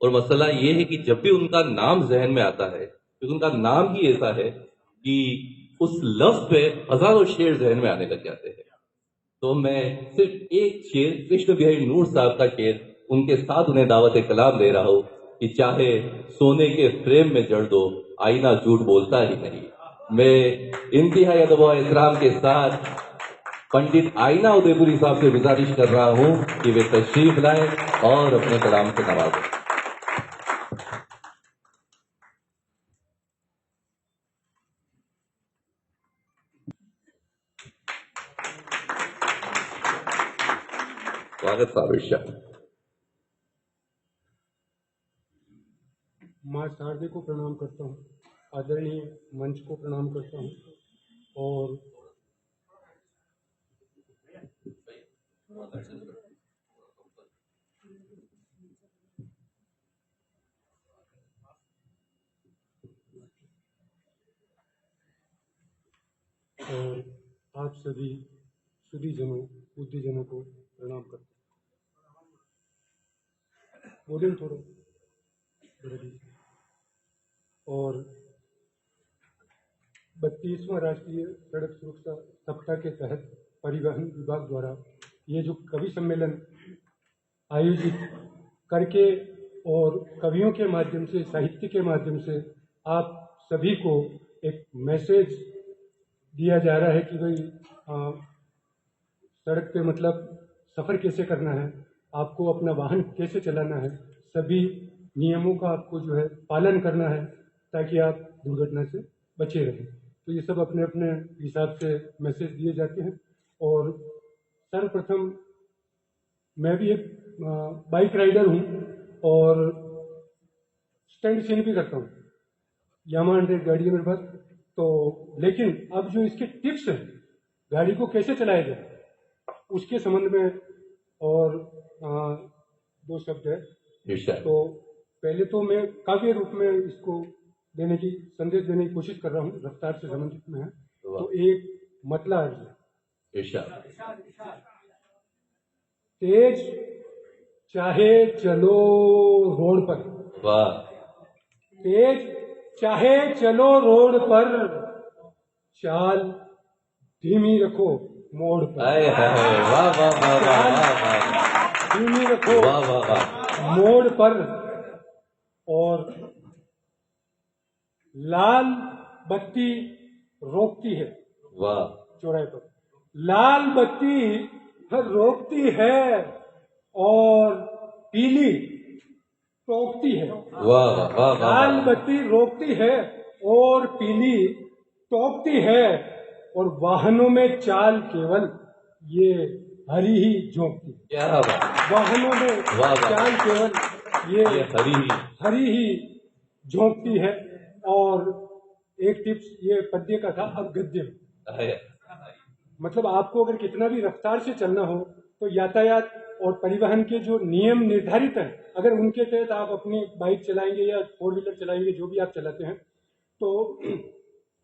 और मसला ये है कि जब भी उनका नाम जहन में आता है, क्योंकि उनका नाम ही ऐसा है कि उस लफ्ज पे हजारों शेर जहन में आने लग जाते हैं। तो मैं सिर्फ एक शेर, कृष्ण बिहारी नूर साहब का शेर उनके साथ उन्हें दावत कलाम दे रहा हूं कि चाहे सोने के फ्रेम में जड़ दो, आईना झूठ बोलता ही नहीं। मैं इंतहाई अदब और एहतराम के साथ पंडित आईना उदयपुरी साहब से गुजारिश कर रहा हूं कि वे तशरीफ लाएं और अपने कलाम से नवाजें। स्वागत साबिर। माँ शारदे को प्रणाम करता हूँ, आदरणीय मंच को प्रणाम करता हूँ और आप सभी सुधीजनों, बुद्धिजनों को प्रणाम करता हूँ। बोलें थोड़ा जल्दी। और 32वां राष्ट्रीय सड़क सुरक्षा सप्ताह के तहत परिवहन विभाग द्वारा ये जो कवि सम्मेलन आयोजित करके और कवियों के माध्यम से, साहित्य के माध्यम से आप सभी को एक मैसेज दिया जा रहा है कि भाई सड़क पे मतलब सफ़र कैसे करना है, आपको अपना वाहन कैसे चलाना है, सभी नियमों का आपको जो है पालन करना है ताकि आप दुर्घटना से बचे रहें। तो ये सब अपने अपने हिसाब से मैसेज दिए जाते हैं। और सर्वप्रथम मैं भी एक बाइक राइडर हूँ और स्टंट सीन भी करता हूँ, यामा 100 गाड़ी है मेरे पास। तो लेकिन अब जो इसके टिप्स हैं गाड़ी को कैसे चलाया जाए उसके संबंध में और दो शब्द है। तो पहले तो मैं काव्य रूप में इसको देने की संदेश देने की कोशिश कर रहा हूँ, रफ्तार से संबंधित में है। तो एक मतला है, तेज चाहे चलो रोड पर, वाह, तेज चाहे चलो रोड पर, चाल धीमी रखो मोड़ पर। वाह वाह वाह वाह, धीमी रखो वाह वाह वाह, मोड़ पर। और लाल बत्ती रोकती है, वाह, चौराहे पर लाल बत्ती रोकती है और पीली टोकती है। वाह वाह, लाल बत्ती रोकती है और पीली टोकती है और वाहनों में चाल केवल ये हरी ही झोंकती है। क्या बात, वाहनों में चाल केवल ये हरी ही झोंकती है। और एक टिप्स ये पद्य का था, अब गद्य। मतलब आपको अगर कितना भी रफ्तार से चलना हो तो यातायात और परिवहन के जो नियम निर्धारित हैं, अगर उनके तहत आप अपनी बाइक चलाएंगे या 4 व्हीलर चलाएंगे, जो भी आप चलाते हैं, तो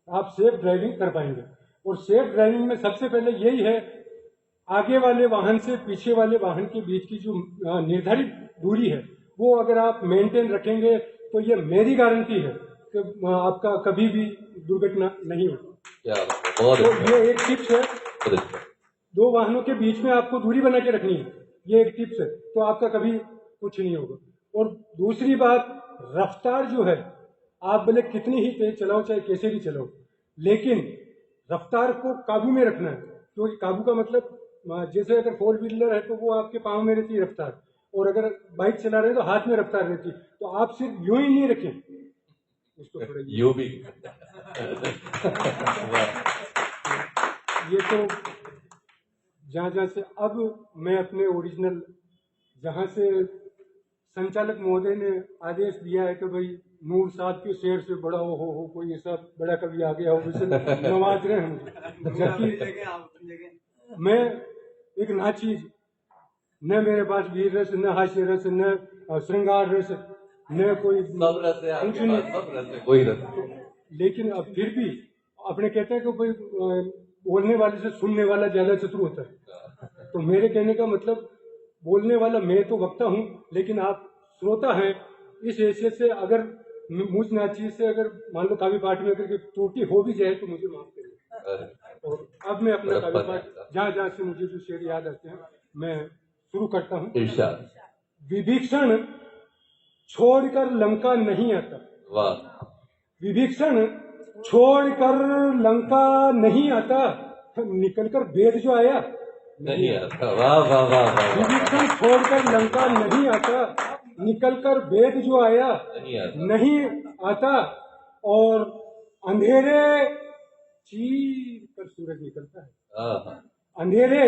आप सेफ ड्राइविंग कर पाएंगे। और सेफ ड्राइविंग में सबसे पहले यही है, आगे वाले वाहन से पीछे वाले वाहन के बीच की जो निर्धारित दूरी है वो अगर आप मेंटेन रखेंगे तो ये मेरी गारंटी है कि आपका कभी भी दुर्घटना नहीं होगी। तो ये एक टिप्स है, दो वाहनों के बीच में आपको दूरी बना के रखनी है, ये एक टिप्स है, तो आपका कभी कुछ नहीं होगा। और दूसरी बात, रफ्तार जो है आप भले कितनी ही तेज चलाओ, चाहे कैसे भी चलाओ, लेकिन रफ्तार को काबू में रखना है। क्योंकि काबू का मतलब जैसे अगर 4 व्हीलर है तो वो आपके पाँव में रहती है रफ्तार, और अगर बाइक चला रहे हैं तो हाथ में रफ्तार रहती है। तो आप सिर्फ यूं ही नहीं रखें उसको, थोड़ा यूं भी ये तो जहाँ से अब मैं अपने ओरिजिनल, जहाँ से संचालक महोदय ने आदेश दिया है कि भाई नूर साहब के शेर से बड़ा हो कोई ऐसा बड़ा कवि आ गया हो, वैसे नवाज रहे हैं। जबकि मैं एक नाचीज, न मेरे पास वीर रस, न हास्य रस, न श्रृंगार रस, न कोई कुछ नहीं, कोई रस। लेकिन अब फिर भी अपने कहते हैं कि भाई बोलने वाले से सुनने वाला ज्यादा चतुर होता है। तो मेरे कहने का मतलब, बोलने वाला मैं तो वक्ता हूं, लेकिन आप श्रोता हैं इस हैसियत से अगर मुझ नाचीज से अगर मान लो काव्य पाठ में अगर त्रुटि हो भी जाए तो मुझे माफ करिए। और अब मैं अपना काव्य पाठ जहाँ जहाँ से मुझे जो शेर याद आते हैं मैं शुरू करता हूँ। इरशाद। विभीषण छोड़कर लंका नहीं आता। वाह। विभीषण छोड़कर लंका नहीं आता, निकलकर वेद जो आया नहीं आता। वाह वाह वाह वाह। विभीषण छोड़कर लंका नहीं आता, निकलकर वेद जो आया नहीं आता। और अंधेरे चीर कर सूरज निकलता है। अंधेरे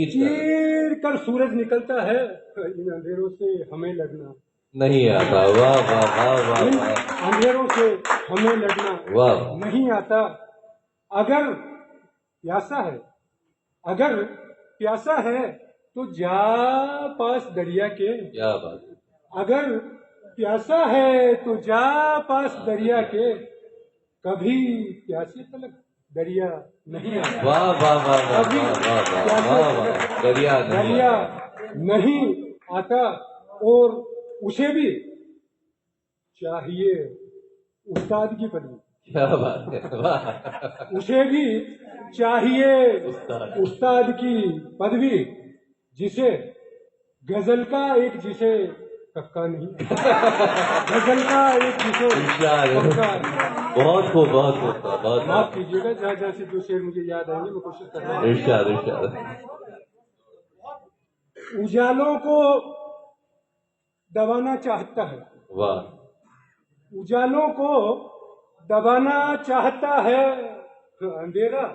चीर कर सूरज निकलता है, इन अंधेरों से हमें लड़ना नहीं आता। वाह वाह वाह वाह। अंधेरों से हमें लड़ना वाह नहीं आता। अगर प्यासा है, अगर प्यासा है तो जा पास दरिया के। क्या बात। अगर प्यासा है तो जा पास दरिया के, कभी प्यासे तलक दरिया नहीं आता। वाह वाह वाह वाह कभी वाह वाह। दरिया नहीं आता। और उसे भी चाहिए उस्ताद की पदवी। क्या बात है। वाह। उसे भी चाहिए उस्ताद की पदवी, जिसे गजल का एक जिसे कक्का नहीं। गजल का एक जिसे बहुत खूब बहुत खूब बहुत। माफ कीजिएगा, जहाँ जहाँ से जो शेर मुझे याद आएंगे मैं कोशिश कर रहा हूँ। इरशाद इरशाद। उजालों को दबाना चाहता है। वाह। उजालों को दबाना चाहता है, अंधेरा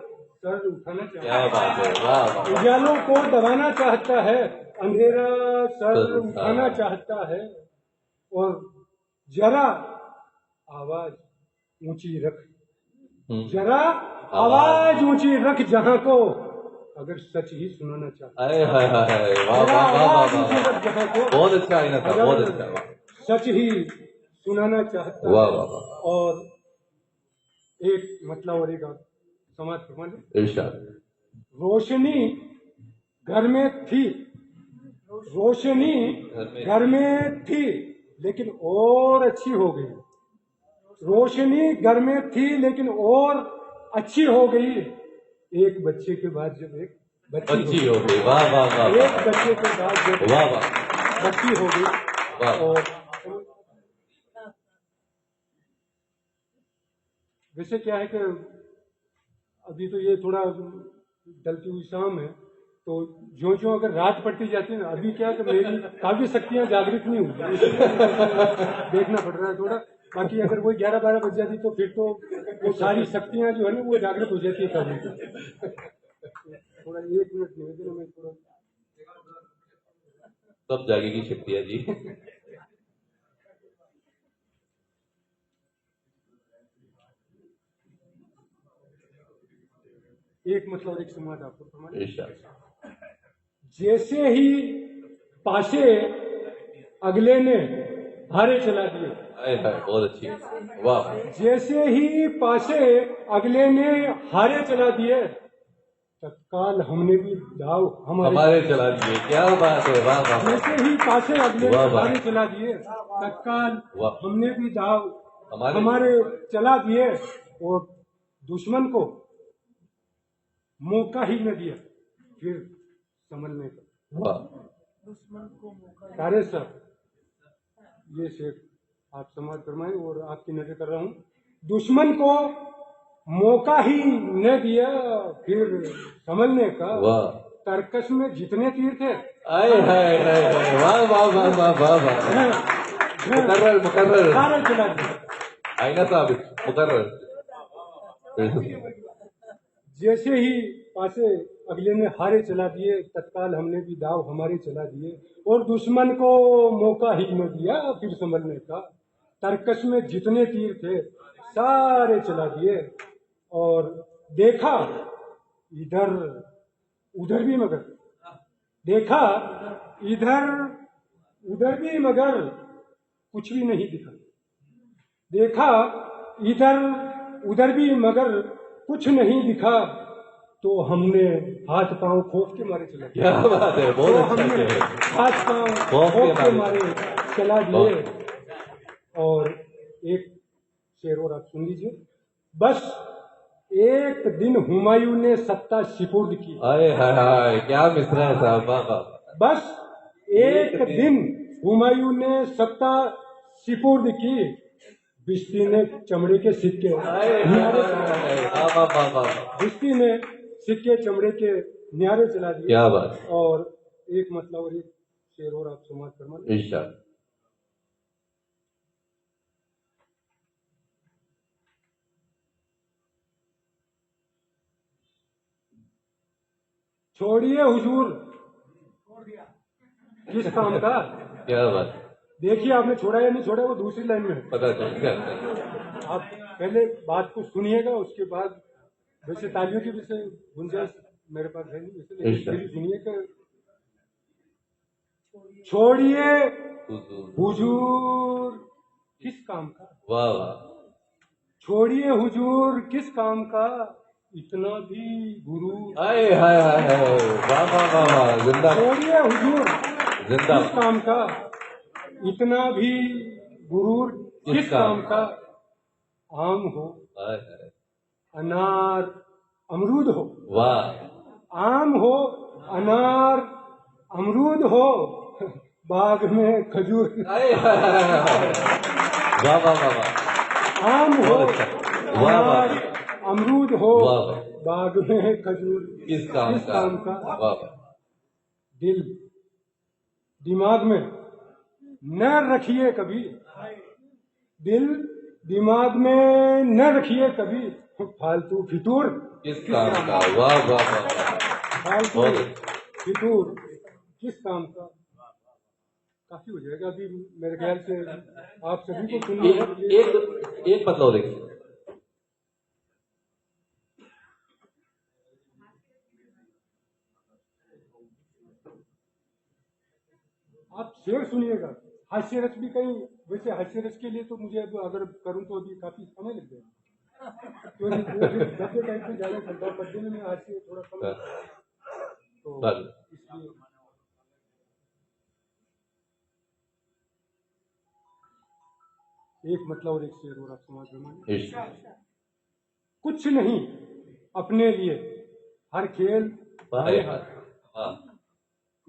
सर उठाना चाहता है। क्या बात है। वाह। उजालों को दबाना चाहता है, अंधेरा सर उठाना चाहता है। और जरा आवाज ऊंची रख, जरा आवाज ऊंची रख जहां को, अगर सच ही सुनाना चाहता है। वाह वाह वाह वाह। बहुत अच्छा आईना था, बहुत अच्छा। सच ही सुनाना चाहता है। वाह वाह। और एक मतलब और एक समाज प्रमाण। इरशाद। रोशनी घर में थी, रोशनी घर में थी लेकिन और अच्छी हो गई। रोशनी घर में थी लेकिन और अच्छी हो गई, एक बच्चे के बाद जब एक बच्ची हो गई। वाह वाह वाह। एक बच्चे के बाद जब वाह वाह बच्ची हो गई। और वैसे क्या है कि अभी तो ये थोड़ा ढलती हुई शाम है, तो जो जो अगर रात पड़ती जाती है ना, अभी क्या है कि मेरी काफी शक्तियां जागृत नहीं हुई, देखना पड़ रहा है थोड़ा। बाकी अगर कोई 11-12 बज जाती तो फिर तो वो सारी शक्तियां जो है ना वो जागृत हो जाती है कभी। थोड़ा 1 मिनट निवेदन में थोड़ा सब जागेगी शक्तियां जी। एक मतलब एक संवाद आपको फरमाने। इरशाद। जैसे ही पासे अगले ने हारे चला दिए। बहुत अच्छी। वाह। जैसे ही पासे अगले ने हारे चला दिए, तत्काल हमने भी दाव हमारे चला दिए। क्या बात है। वाह वाह। जैसे ही पासे अगले ने हारे चला दिए, तत्काल हमने भी दाव हमारे चला दिए। और दुश्मन को मौका ही न दिया फिर संभलने का। वाह। दुश्मन को मौका। तारे साहब ये शेर आप समाज फरमाएं और आपकी नजर कर रहा हूँ। दुश्मन को मौका ही न दिया फिर संभलने का। वाह। तर्कश में जितने तीर थे। आए हाय हाय हाय। वाह वाह वाह वाह वाह वाह। मुकर्रर सारे चला दिए। आईना साहब मुकर्रर। जैसे ही पासे अगले ने हारे चला दिए, तत्काल हमने भी दाव हमारे चला दिए। और दुश्मन को मौका ही न दिया फिर संभलने का। तर्कश में जितने तीर थे सारे चला दिए। और देखा इधर उधर भी मगर, देखा इधर उधर भी मगर कुछ भी नहीं दिखा। देखा इधर उधर भी मगर कुछ नहीं दिखा, तो हमने हाथ पांव खोप के मारे चला दिए। क्या बात है। बहुत तो हमने हाथ पांव खोप के मारे चला दिए। और एक शेर और आप सुन लीजिए। बस एक दिन हुमायूं ने सत्ता सिपुर्द की। हाय हाय हाय, क्या मिसरा है साहब, वाह वाह। बस एक दिन हुमायूं ने सत्ता सिपुर्द की, बिस्ती ने चमड़े के सिक्के बिस्ती ने सिक्के चमड़े के न्यारे चला दिए। क्या बात। और एक मतलब और एक शेर और आप समाज फरमाइए। इरशाद। छोड़िए हुजूर किस काम का। क्या बात। देखिए आपने छोड़ा या नहीं छोड़ा, वो दूसरी लाइन में है। पता चल गया। आप पहले बात को सुनिएगा, उसके बाद वैसे तालियों की वैसे गुंजाइश मेरे पास है नहीं, वैसे लेकिन फिर सुनिएगा। छोड़िए हुजूर किस काम का। वाह वाह। छोड़िए हुजूर किस काम का, इतना भी गुरूर। हाय हाय हाय हाय, वाह वाह वाह वाह, जिंदा। छोड़िए हुजूर जिंदा। किस काम का, इतना भी गुरूर किस काम का। आम हो हाय हाय, अनार अमरूद हो। वाह। आम हो अनार अमरूद हो, बाग में खजूर। हाय हाय हाय हाय, वाह वाह वाह वाह। आम हो वाह अनार वाह। अमरूद हो, वाह। बाग में खजूर किस काम का। वाह वाह। दिल दिमाग में न रखिए कभी, दिल दिमाग में न रखिए कभी, फालतू फितूर किस काम का। वाह वाह वाह। फालतू फितूर किस काम का। काफी हो जाएगा अभी मेरे ख्याल से आप सभी को सुनना है। एक मतलब देखिए। आप शेर सुनिएगा, हास्य रस भी कहीं, वैसे हास्य रस के लिए तो मुझे अब अगर करूं तो अभी काफी समय लग जाएगा, क्योंकि गद्य टाइप में ज्यादा चलता है, पद्य में हास्य थोड़ा कम है। तो इसलिए एक मतलब और एक शेर और आप समाज में। कुछ नहीं अपने लिए हर खेल बाएं हाथ।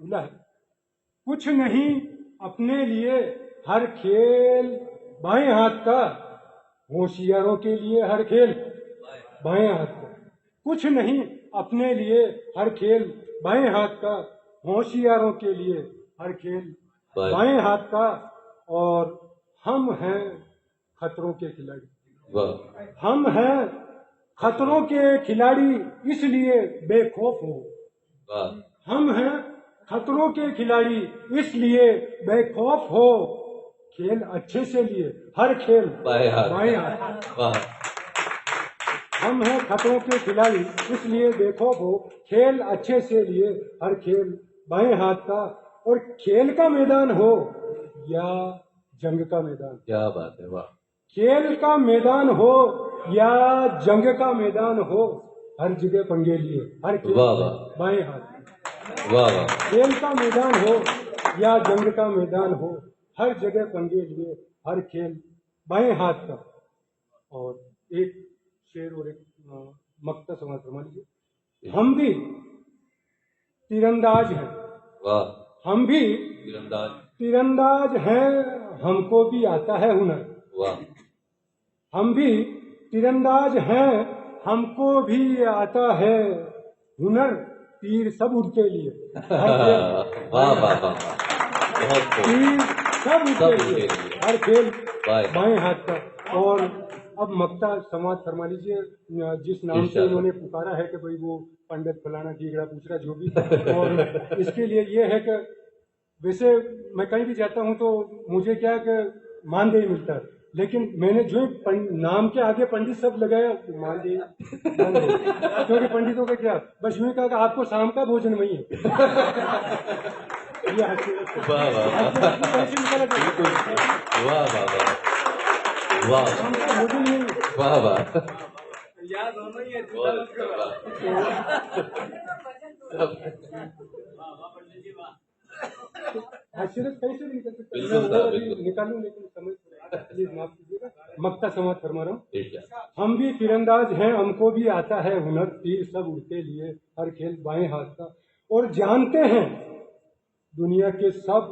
उला है। कुछ नहीं अपने लिए हर खेल बाएं हाथ का, होशियारों के लिए हर खेल बाएं हाथ का। कुछ नहीं अपने लिए हर खेल बाएं हाथ का, होशियारों के लिए हर खेल बाएं हाथ का। और हम हैं खतरों के खिलाड़ी। हम हैं खतरों के खिलाड़ी, इसलिए बेखौफ हो। हम हैं खतरों के खिलाड़ी, इसलिए बेखौफ हो। खेल अच्छे से लिए हर खेल बाएं हाथ। हम हैं खतरों के खिलाड़ी, इसलिए बेखौफ हो। खेल अच्छे से लिए हर खेल बाएं हाथ का। और खेल का मैदान हो या जंग का मैदान। क्या बात है, वाह। खेल का मैदान हो या जंग का मैदान हो, हर जगह पंगे लिए हर खेल बाएं हाथ। वाह वाह। खेल का मैदान हो या जंग का मैदान हो, हर जगह पंगे लिए हर खेल बाएं हाथ का। और एक शेर और एक मक्ता समाज फरमा लीजिए। हम भी तीरंदाज हैं। वाह। हम भी तीरंदाज हैं, हमको भी आता है हुनर। वाह। हम भी तीरंदाज हैं, हमको भी आता है हुनर। तीर सब उड़ते लिए वाह वाह वाह। तीर सब उड़ते लिए हर खेल बाएं हाथ का। और अब मक्ता समाज फरमा लीजिए, जिस नाम से उन्होंने पुकारा है कि भाई वो पंडित फलाना ठीकरा पूछरा जो भी। और इसके लिए ये है कि वैसे मैं कहीं भी जाता हूं तो मुझे क्या कि मानदेय मिलता है, लेकिन मैंने जो नाम के आगे पंडित सब लगाया, मानदेय क्योंकि पंडितों का क्या बस यूं कहा कि आपको शाम का भोजन वही है। वाह वाह वाह वाह। याद होना ही है। कैसे भी निकल सकते निकालू, लेकिन समझ प्लीज माफ कीजिएगा, मक्ता समाज फरमा रहा हूँ। इरशाद। हम भी तीरंदाज हैं, हमको भी आता है हुनर, तीर सब उड़ते लिए हर खेल बाएं हाथ का, और जानते हैं दुनिया के सब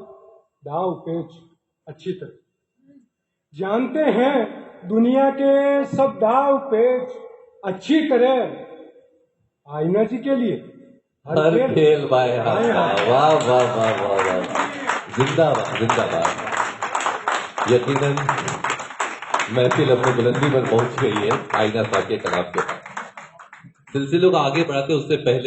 दाव पेच अच्छी तरह, जानते हैं दुनिया के सब दाव पेच अच्छी तरह, आईना जी के लिए हर खेल बाएं हाथ का। वाह वाह वाह वाह वाह, जिंदाबाद जिंदाबाद। यकीनन महफिल अपनी बुलंदी पर पहुंच गई है आईना साहब के कलाम के बाद। सिलसिलों को आगे बढ़ाते उससे पहले